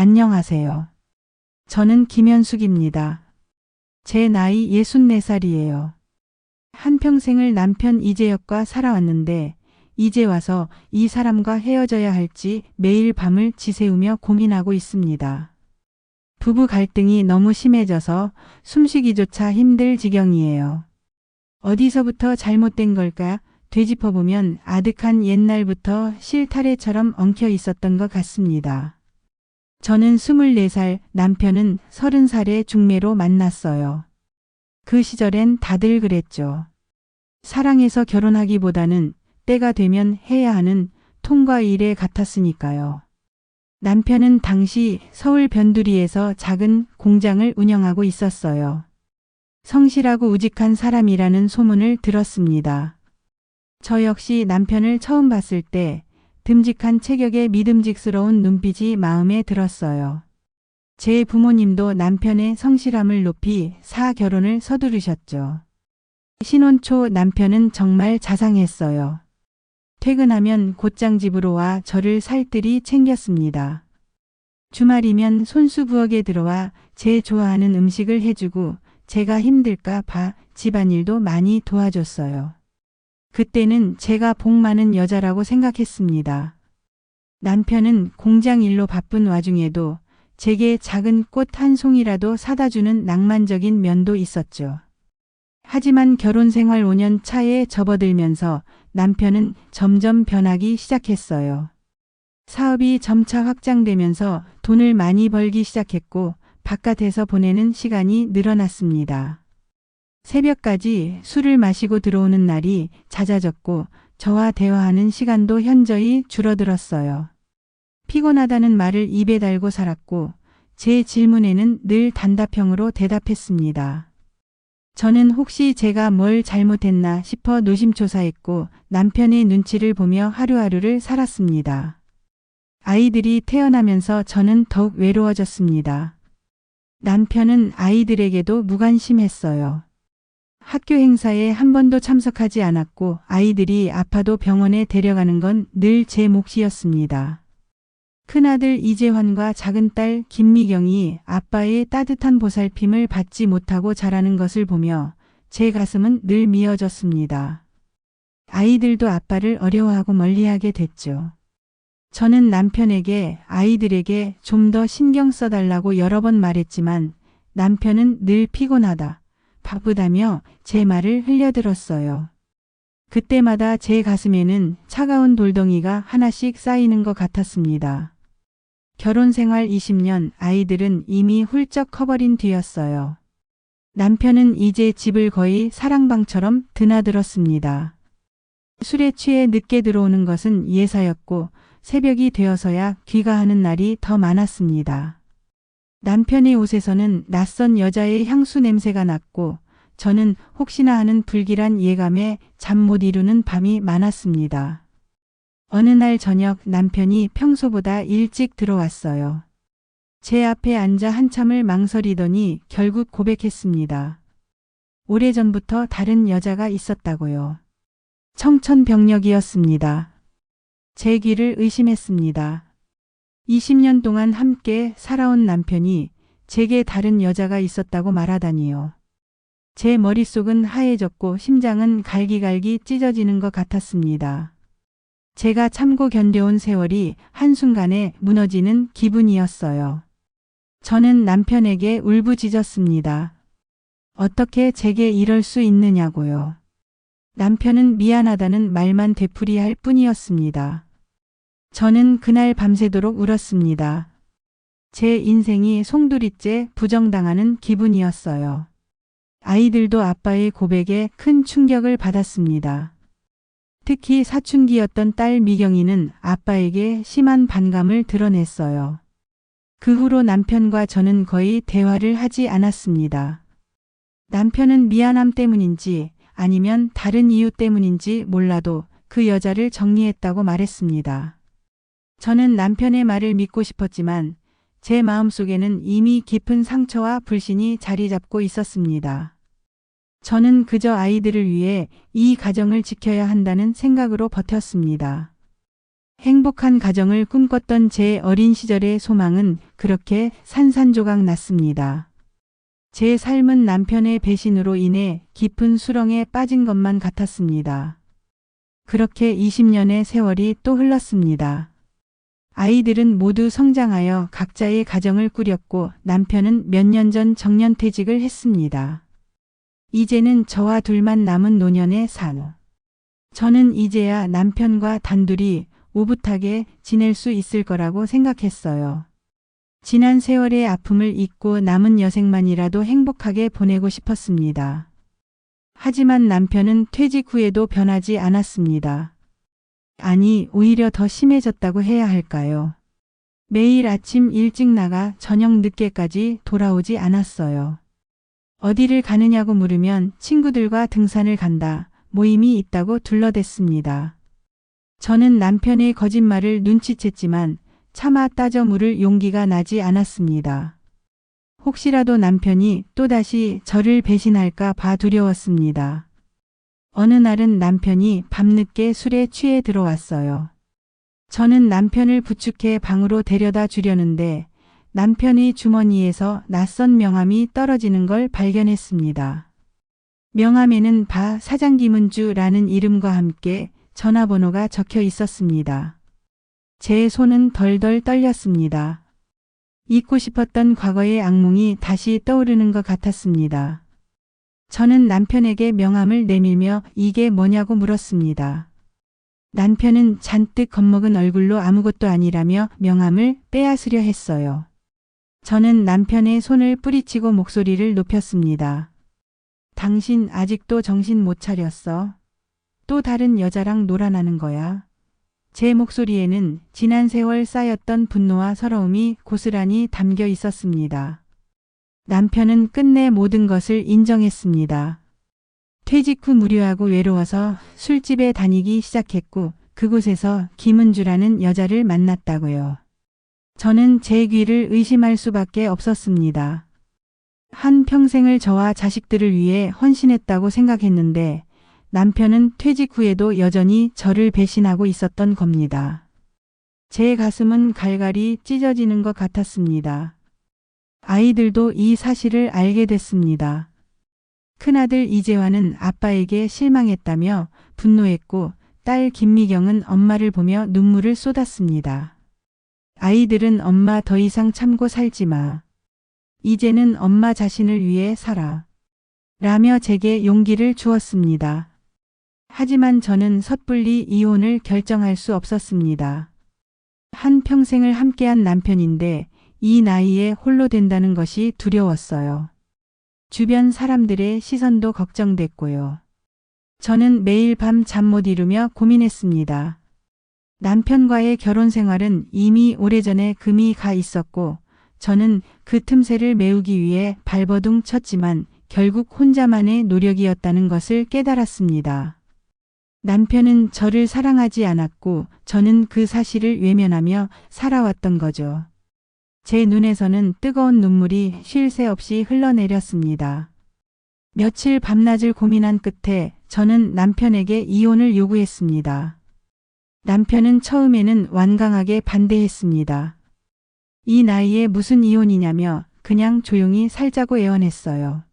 안녕하세요. 저는 김현숙입니다. 제 나이 64살이에요. 한평생을 남편 이재혁과 살아왔는데 이제 와서 이 사람과 헤어져야 할지 매일 밤을 지새우며 고민하고 있습니다. 부부 갈등이 너무 심해져서 숨쉬기조차 힘들 지경이에요. 어디서부터 잘못된 걸까 되짚어보면 아득한 옛날부터 실타래처럼 엉켜 있었던 것 같습니다. 저는 24살, 남편은 30살의 중매로 만났어요. 그 시절엔 다들 그랬죠. 사랑해서 결혼하기보다는 때가 되면 해야 하는 통과 일에 같았으니까요. 남편은 당시 서울 변두리에서 작은 공장을 운영하고 있었어요. 성실하고 우직한 사람이라는 소문을 들었습니다. 저 역시 남편을 처음 봤을 때 듬직한 체격에 믿음직스러운 눈빛이 마음에 들었어요. 제 부모님도 남편의 성실함을 높이 사결혼을 서두르셨죠. 신혼 초 남편은 정말 자상했어요. 퇴근하면 곧장 집으로 와 저를 살뜰히 챙겼습니다. 주말이면 손수 부엌에 들어와 제 좋아하는 음식을 해주고 제가 힘들까 봐 집안일도 많이 도와줬어요. 그때는 제가 복 많은 여자라고 생각했습니다. 남편은 공장 일로 바쁜 와중에도 제게 작은 꽃 한 송이라도 사다 주는 낭만적인 면도 있었죠. 하지만 결혼 생활 5년 차에 접어들면서 남편은 점점 변하기 시작했어요. 사업이 점차 확장되면서 돈을 많이 벌기 시작했고 바깥에서 보내는 시간이 늘어났습니다. 새벽까지 술을 마시고 들어오는 날이 잦아졌고 저와 대화하는 시간도 현저히 줄어들었어요. 피곤하다는 말을 입에 달고 살았고 제 질문에는 늘 단답형으로 대답했습니다. 저는 혹시 제가 뭘 잘못했나 싶어 노심초사했고 남편의 눈치를 보며 하루하루를 살았습니다. 아이들이 태어나면서 저는 더욱 외로워졌습니다. 남편은 아이들에게도 무관심했어요. 학교 행사에 한 번도 참석하지 않았고 아이들이 아파도 병원에 데려가는 건 늘 제 몫이었습니다. 큰아들 이재환과 작은딸 김미경이 아빠의 따뜻한 보살핌을 받지 못하고 자라는 것을 보며 제 가슴은 늘 미어졌습니다. 아이들도 아빠를 어려워하고 멀리하게 됐죠. 저는 남편에게 아이들에게 좀 더 신경 써달라고 여러 번 말했지만 남편은 늘 피곤하다, 바쁘다며 제 말을 흘려들었어요. 그때마다 제 가슴에는 차가운 돌덩이가 하나씩 쌓이는 것 같았습니다. 결혼 생활 20년, 아이들은 이미 훌쩍 커버린 뒤였어요. 남편은 이제 집을 거의 사랑방처럼 드나들었습니다. 술에 취해 늦게 들어오는 것은 예사였고 새벽이 되어서야 귀가하는 날이 더 많았습니다. 남편의 옷에서는 낯선 여자의 향수 냄새가 났고 저는 혹시나 하는 불길한 예감에 잠 못 이루는 밤이 많았습니다. 어느 날 저녁 남편이 평소보다 일찍 들어왔어요. 제 앞에 앉아 한참을 망설이더니 결국 고백했습니다. 오래전부터 다른 여자가 있었다고요. 청천벽력이었습니다. 제 귀를 의심했습니다. 20년 동안 함께 살아온 남편이 제게 다른 여자가 있었다고 말하다니요. 제 머릿속은 하얘졌고 심장은 갈기갈기 찢어지는 것 같았습니다. 제가 참고 견뎌온 세월이 한순간에 무너지는 기분이었어요. 저는 남편에게 울부짖었습니다. 어떻게 제게 이럴 수 있느냐고요. 남편은 미안하다는 말만 되풀이할 뿐이었습니다. 저는 그날 밤새도록 울었습니다. 제 인생이 송두리째 부정당하는 기분이었어요. 아이들도 아빠의 고백에 큰 충격을 받았습니다. 특히 사춘기였던 딸 미경이는 아빠에게 심한 반감을 드러냈어요. 그 후로 남편과 저는 거의 대화를 하지 않았습니다. 남편은 미안함 때문인지 아니면 다른 이유 때문인지 몰라도 그 여자를 정리했다고 말했습니다. 저는 남편의 말을 믿고 싶었지만 제 마음속에는 이미 깊은 상처와 불신이 자리 잡고 있었습니다. 저는 그저 아이들을 위해 이 가정을 지켜야 한다는 생각으로 버텼습니다. 행복한 가정을 꿈꿨던 제 어린 시절의 소망은 그렇게 산산조각 났습니다. 제 삶은 남편의 배신으로 인해 깊은 수렁에 빠진 것만 같았습니다. 그렇게 20년의 세월이 또 흘렀습니다. 아이들은 모두 성장하여 각자의 가정을 꾸렸고 남편은 몇 년 전 정년퇴직을 했습니다. 이제는 저와 둘만 남은 노년의 산. 저는 이제야 남편과 단둘이 오붓하게 지낼 수 있을 거라고 생각했어요. 지난 세월의 아픔을 잊고 남은 여생만이라도 행복하게 보내고 싶었습니다. 하지만 남편은 퇴직 후에도 변하지 않았습니다. 아니, 오히려 더 심해졌다고 해야 할까요? 매일 아침 일찍 나가 저녁 늦게까지 돌아오지 않았어요. 어디를 가느냐고 물으면 친구들과 등산을 간다, 모임이 있다고 둘러댔습니다. 저는 남편의 거짓말을 눈치챘지만 차마 따져 물을 용기가 나지 않았습니다. 혹시라도 남편이 또다시 저를 배신할까 봐 두려웠습니다. 어느 날은 남편이 밤늦게 술에 취해 들어왔어요. 저는 남편을 부축해 방으로 데려다 주려는데 남편의 주머니에서 낯선 명함이 떨어지는 걸 발견했습니다. 명함에는 바 사장 김은주라는 이름과 함께 전화번호가 적혀 있었습니다. 제 손은 덜덜 떨렸습니다. 잊고 싶었던 과거의 악몽이 다시 떠오르는 것 같았습니다. 저는 남편에게 명함을 내밀며 이게 뭐냐고 물었습니다. 남편은 잔뜩 겁먹은 얼굴로 아무것도 아니라며 명함을 빼앗으려 했어요. 저는 남편의 손을 뿌리치고 목소리를 높였습니다. 당신 아직도 정신 못 차렸어? 또 다른 여자랑 놀아나는 거야? 제 목소리에는 지난 세월 쌓였던 분노와 서러움이 고스란히 담겨 있었습니다. 남편은 끝내 모든 것을 인정했습니다. 퇴직 후 무료하고 외로워서 술집에 다니기 시작했고 그곳에서 김은주라는 여자를 만났다고요. 저는 제 귀를 의심할 수밖에 없었습니다. 한 평생을 저와 자식들을 위해 헌신했다고 생각했는데 남편은 퇴직 후에도 여전히 저를 배신하고 있었던 겁니다. 제 가슴은 갈갈이 찢어지는 것 같았습니다. 아이들도 이 사실을 알게 됐습니다. 큰아들 이재환은 아빠에게 실망했다며 분노했고 딸 김미경은 엄마를 보며 눈물을 쏟았습니다. 아이들은 엄마 더 이상 참고 살지 마. 이제는 엄마 자신을 위해 살아. 라며 제게 용기를 주었습니다. 하지만 저는 섣불리 이혼을 결정할 수 없었습니다. 한 평생을 함께한 남편인데 이 나이에 홀로 된다는 것이 두려웠어요. 주변 사람들의 시선도 걱정됐고요. 저는 매일 밤 잠 못 이루며 고민했습니다. 남편과의 결혼 생활은 이미 오래전에 금이 가 있었고 저는 그 틈새를 메우기 위해 발버둥 쳤지만 결국 혼자만의 노력이었다는 것을 깨달았습니다. 남편은 저를 사랑하지 않았고 저는 그 사실을 외면하며 살아왔던 거죠. 제 눈에서는 뜨거운 눈물이 쉴 새 없이 흘러내렸습니다. 며칠 밤낮을 고민한 끝에 저는 남편에게 이혼을 요구했습니다. 남편은 처음에는 완강하게 반대했습니다. 이 나이에 무슨 이혼이냐며 그냥 조용히 살자고 애원했어요.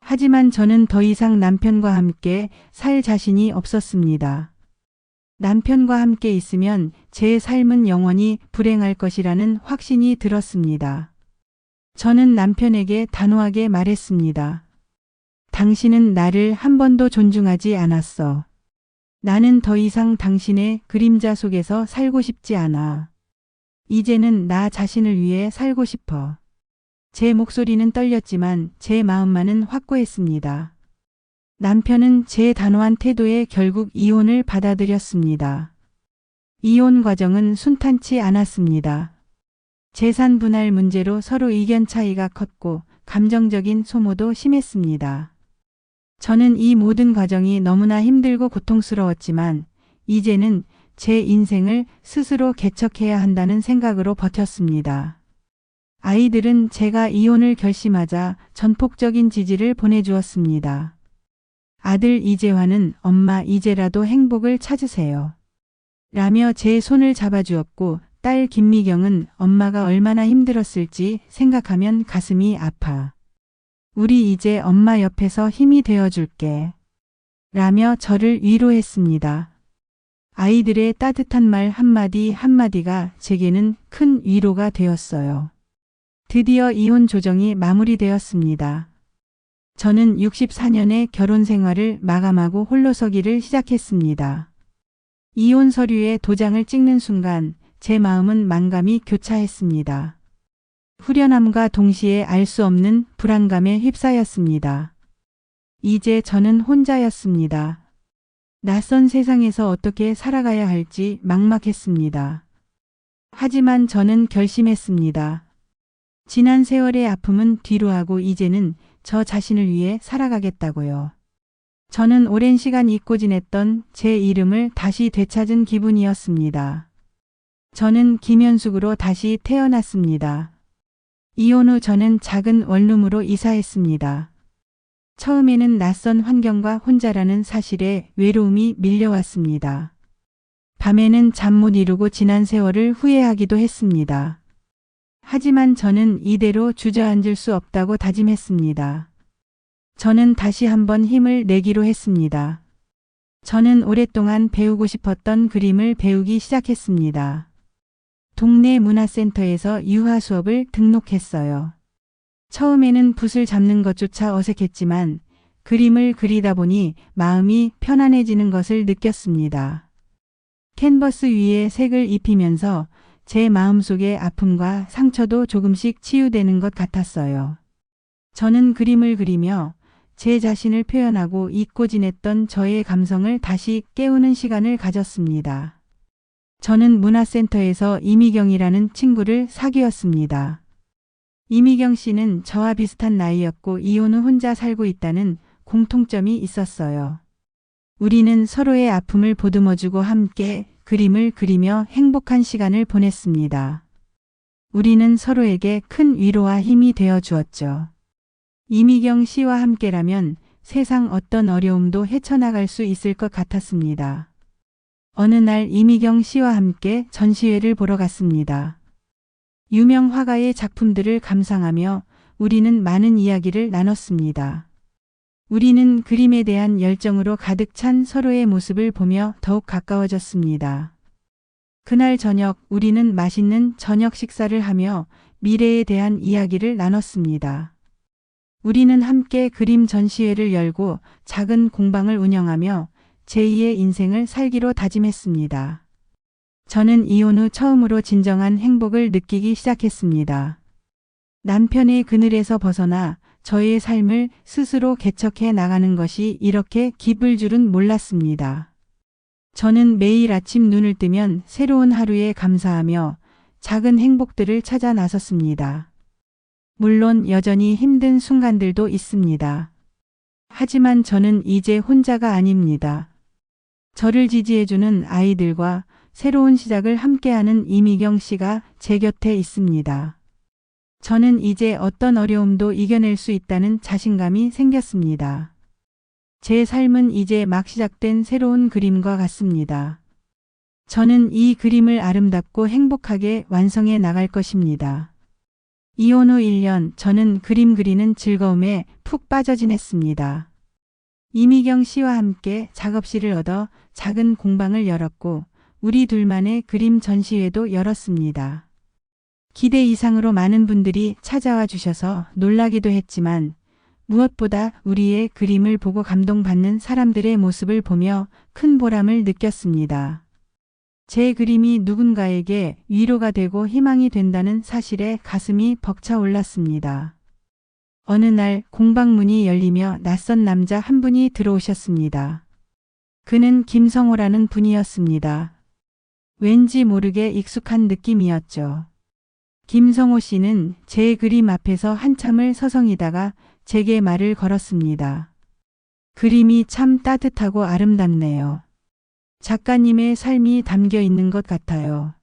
하지만 저는 더 이상 남편과 함께 살 자신이 없었습니다. 남편과 함께 있으면 제 삶은 영원히 불행할 것이라는 확신이 들었습니다. 저는 남편에게 단호하게 말했습니다. 당신은 나를 한 번도 존중하지 않았어. 나는 더 이상 당신의 그림자 속에서 살고 싶지 않아. 이제는 나 자신을 위해 살고 싶어. 제 목소리는 떨렸지만 제 마음만은 확고했습니다. 남편은 제 단호한 태도에 결국 이혼을 받아들였습니다. 이혼 과정은 순탄치 않았습니다. 재산 분할 문제로 서로 의견 차이가 컸고 감정적인 소모도 심했습니다. 저는 이 모든 과정이 너무나 힘들고 고통스러웠지만 이제는 제 인생을 스스로 개척해야 한다는 생각으로 버텼습니다. 아이들은 제가 이혼을 결심하자 전폭적인 지지를 보내주었습니다. 아들 이재환은 엄마 이제라도 행복을 찾으세요. 라며 제 손을 잡아주었고 딸 김미경은 엄마가 얼마나 힘들었을지 생각하면 가슴이 아파. 우리 이제 엄마 옆에서 힘이 되어줄게. 라며 저를 위로했습니다. 아이들의 따뜻한 말 한마디 한마디가 제게는 큰 위로가 되었어요. 드디어 이혼 조정이 마무리되었습니다. 저는 64년의 결혼 생활을 마감하고 홀로서기를 시작했습니다. 이혼 서류에 도장을 찍는 순간 제 마음은 만감이 교차했습니다. 후련함과 동시에 알 수 없는 불안감에 휩싸였습니다. 이제 저는 혼자였습니다. 낯선 세상에서 어떻게 살아가야 할지 막막했습니다. 하지만 저는 결심했습니다. 지난 세월의 아픔은 뒤로 하고 이제는 저 자신을 위해 살아가겠다고요. 저는 오랜 시간 잊고 지냈던 제 이름을 다시 되찾은 기분이었습니다. 저는 김현숙으로 다시 태어났습니다. 이혼 후 저는 작은 원룸으로 이사했습니다. 처음에는 낯선 환경과 혼자라는 사실에 외로움이 밀려왔습니다. 밤에는 잠 못 이루고 지난 세월을 후회하기도 했습니다. 하지만 저는 이대로 주저앉을 수 없다고 다짐했습니다. 저는 다시 한번 힘을 내기로 했습니다. 저는 오랫동안 배우고 싶었던 그림을 배우기 시작했습니다. 동네 문화센터에서 유화 수업을 등록했어요. 처음에는 붓을 잡는 것조차 어색했지만 그림을 그리다 보니 마음이 편안해지는 것을 느꼈습니다. 캔버스 위에 색을 입히면서 제 마음속의 아픔과 상처도 조금씩 치유되는 것 같았어요. 저는 그림을 그리며 제 자신을 표현하고 잊고 지냈던 저의 감성을 다시 깨우는 시간을 가졌습니다. 저는 문화센터에서 이미경이라는 친구를 사귀었습니다. 이미경 씨는 저와 비슷한 나이였고 이혼 후 혼자 살고 있다는 공통점이 있었어요. 우리는 서로의 아픔을 보듬어주고 함께 그림을 그리며 행복한 시간을 보냈습니다. 우리는 서로에게 큰 위로와 힘이 되어 주었죠. 이미경 씨와 함께라면 세상 어떤 어려움도 헤쳐나갈 수 있을 것 같았습니다. 어느 날 이미경 씨와 함께 전시회를 보러 갔습니다. 유명 화가의 작품들을 감상하며 우리는 많은 이야기를 나눴습니다. 우리는 그림에 대한 열정으로 가득 찬 서로의 모습을 보며 더욱 가까워졌습니다. 그날 저녁 우리는 맛있는 저녁 식사를 하며 미래에 대한 이야기를 나눴습니다. 우리는 함께 그림 전시회를 열고 작은 공방을 운영하며 제2의 인생을 살기로 다짐했습니다. 저는 이혼 후 처음으로 진정한 행복을 느끼기 시작했습니다. 남편의 그늘에서 벗어나 저의 삶을 스스로 개척해 나가는 것이 이렇게 기쁠 줄은 몰랐습니다. 저는 매일 아침 눈을 뜨면 새로운 하루에 감사하며 작은 행복들을 찾아 나섰습니다. 물론 여전히 힘든 순간들도 있습니다. 하지만 저는 이제 혼자가 아닙니다. 저를 지지해주는 아이들과 새로운 시작을 함께하는 이미경 씨가 제 곁에 있습니다. 저는 이제 어떤 어려움도 이겨낼 수 있다는 자신감이 생겼습니다. 제 삶은 이제 막 시작된 새로운 그림과 같습니다. 저는 이 그림을 아름답고 행복하게 완성해 나갈 것입니다. 이혼 후 1년 저는 그림 그리는 즐거움에 푹 빠져 지냈습니다. 이미경 씨와 함께 작업실을 얻어 작은 공방을 열었고 우리 둘만의 그림 전시회도 열었습니다. 기대 이상으로 많은 분들이 찾아와 주셔서 놀라기도 했지만 무엇보다 우리의 그림을 보고 감동받는 사람들의 모습을 보며 큰 보람을 느꼈습니다. 제 그림이 누군가에게 위로가 되고 희망이 된다는 사실에 가슴이 벅차 올랐습니다. 어느 날 공방 문이 열리며 낯선 남자 한 분이 들어오셨습니다. 그는 김성호라는 분이었습니다. 왠지 모르게 익숙한 느낌이었죠. 김성호 씨는 제 그림 앞에서 한참을 서성이다가 제게 말을 걸었습니다. 그림이 참 따뜻하고 아름답네요. 작가님의 삶이 담겨 있는 것 같아요.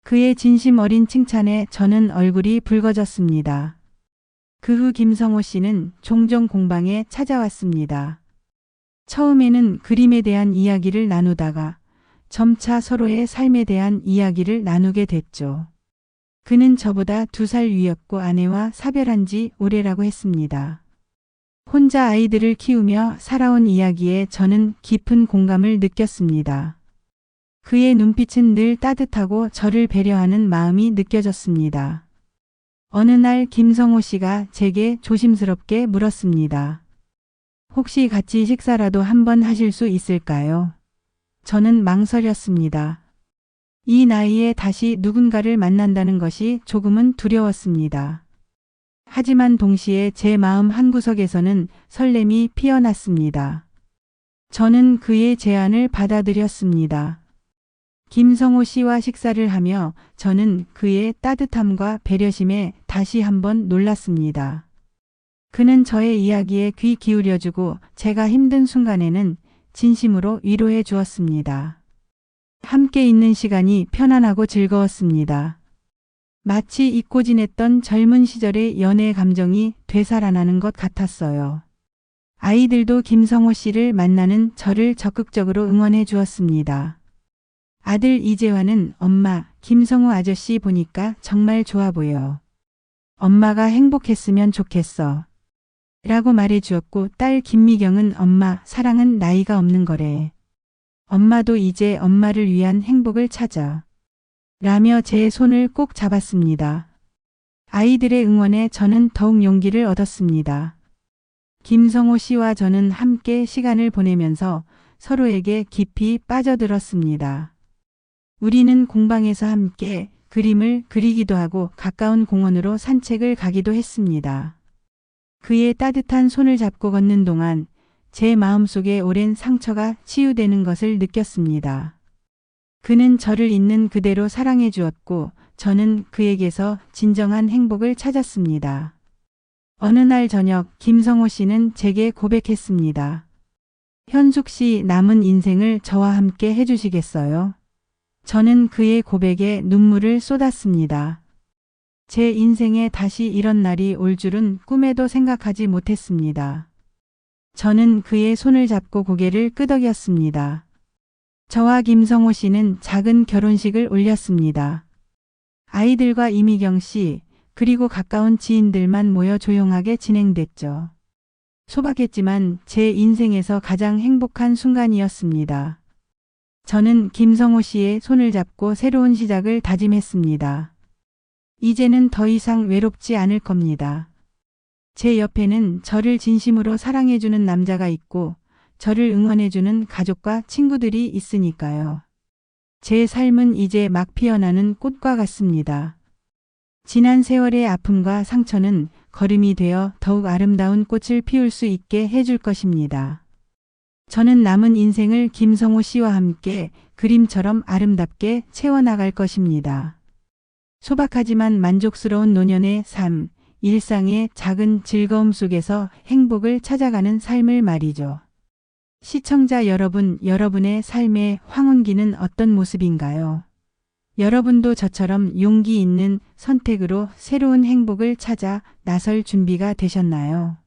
그의 진심 어린 칭찬에 저는 얼굴이 붉어졌습니다. 그 후 김성호 씨는 종종 공방에 찾아왔습니다. 처음에는 그림에 대한 이야기를 나누다가 점차 서로의 삶에 대한 이야기를 나누게 됐죠. 그는 저보다 2살 위였고 아내와 사별한 지 오래라고 했습니다. 혼자 아이들을 키우며 살아온 이야기에 저는 깊은 공감을 느꼈습니다. 그의 눈빛은 늘 따뜻하고 저를 배려하는 마음이 느껴졌습니다. 어느 날 김성호 씨가 제게 조심스럽게 물었습니다. 혹시 같이 식사라도 한번 하실 수 있을까요? 저는 망설였습니다. 이 나이에 다시 누군가를 만난다는 것이 조금은 두려웠습니다. 하지만 동시에 제 마음 한구석에서는 설렘이 피어났습니다. 저는 그의 제안을 받아들였습니다. 김성호 씨와 식사를 하며 저는 그의 따뜻함과 배려심에 다시 한번 놀랐습니다. 그는 저의 이야기에 귀 기울여주고 제가 힘든 순간에는 진심으로 위로해 주었습니다. 함께 있는 시간이 편안하고 즐거웠습니다. 마치 잊고 지냈던 젊은 시절의 연애 감정이 되살아나는 것 같았어요. 아이들도 김성호 씨를 만나는 저를 적극적으로 응원해 주었습니다. 아들 이재환은 엄마, 김성호 아저씨 보니까 정말 좋아 보여. 엄마가 행복했으면 좋겠어. 라고 말해 주었고 딸 김미경은 엄마, 사랑은 나이가 없는 거래. 엄마도 이제 엄마를 위한 행복을 찾아. 라며 제 손을 꼭 잡았습니다. 아이들의 응원에 저는 더욱 용기를 얻었습니다. 김성호 씨와 저는 함께 시간을 보내면서 서로에게 깊이 빠져들었습니다. 우리는 공방에서 함께 그림을 그리기도 하고 가까운 공원으로 산책을 가기도 했습니다. 그의 따뜻한 손을 잡고 걷는 동안 제 마음속에 오랜 상처가 치유되는 것을 느꼈습니다. 그는 저를 있는 그대로 사랑해 주었고 저는 그에게서 진정한 행복을 찾았습니다. 어느 날 저녁 김성호 씨는 제게 고백했습니다. 현숙 씨 남은 인생을 저와 함께 해주시겠어요? 저는 그의 고백에 눈물을 쏟았습니다. 제 인생에 다시 이런 날이 올 줄은 꿈에도 생각하지 못했습니다. 저는 그의 손을 잡고 고개를 끄덕였습니다. 저와 김성호 씨는 작은 결혼식을 올렸습니다. 아이들과 이미경 씨, 그리고 가까운 지인들만 모여 조용하게 진행됐죠. 소박했지만 제 인생에서 가장 행복한 순간이었습니다. 저는 김성호 씨의 손을 잡고 새로운 시작을 다짐했습니다. 이제는 더 이상 외롭지 않을 겁니다. 제 옆에는 저를 진심으로 사랑해주는 남자가 있고 저를 응원해주는 가족과 친구들이 있으니까요. 제 삶은 이제 막 피어나는 꽃과 같습니다. 지난 세월의 아픔과 상처는 거름이 되어 더욱 아름다운 꽃을 피울 수 있게 해줄 것입니다. 저는 남은 인생을 김성호 씨와 함께 그림처럼 아름답게 채워나갈 것입니다. 소박하지만 만족스러운 노년의 삶, 일상의 작은 즐거움 속에서 행복을 찾아가는 삶을 말이죠. 시청자 여러분, 여러분의 삶의 황혼기는 어떤 모습인가요? 여러분도 저처럼 용기 있는 선택으로 새로운 행복을 찾아 나설 준비가 되셨나요?